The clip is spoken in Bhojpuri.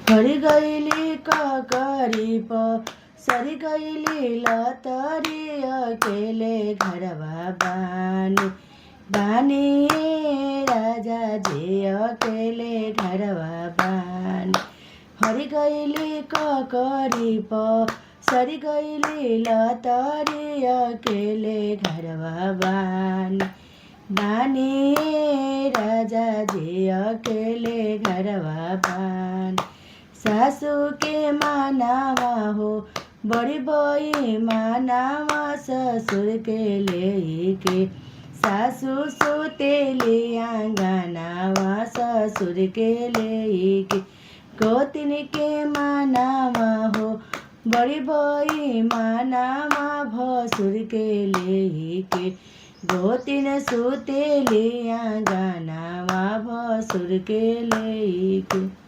हरि गईली ककरी प सरी गईली लतरी अकेले घरवा बानी बानी राजा जी अकेले घरवा बानी। हरि गईली ककरी प सरी गईली लतरी अकेले घरवा बानी बानी राजा जी अकेले घरवा बानी। सासू के मानावा हो बड़ी बई मानावा ससुर के लेके सासू सुतेली आंगनावा ससुर के लेके। गोतिन के मानावा हो बड़ी बई मानावा भसुर के लेके गोतिन सुतेली आंगनावा भसुर के लेके।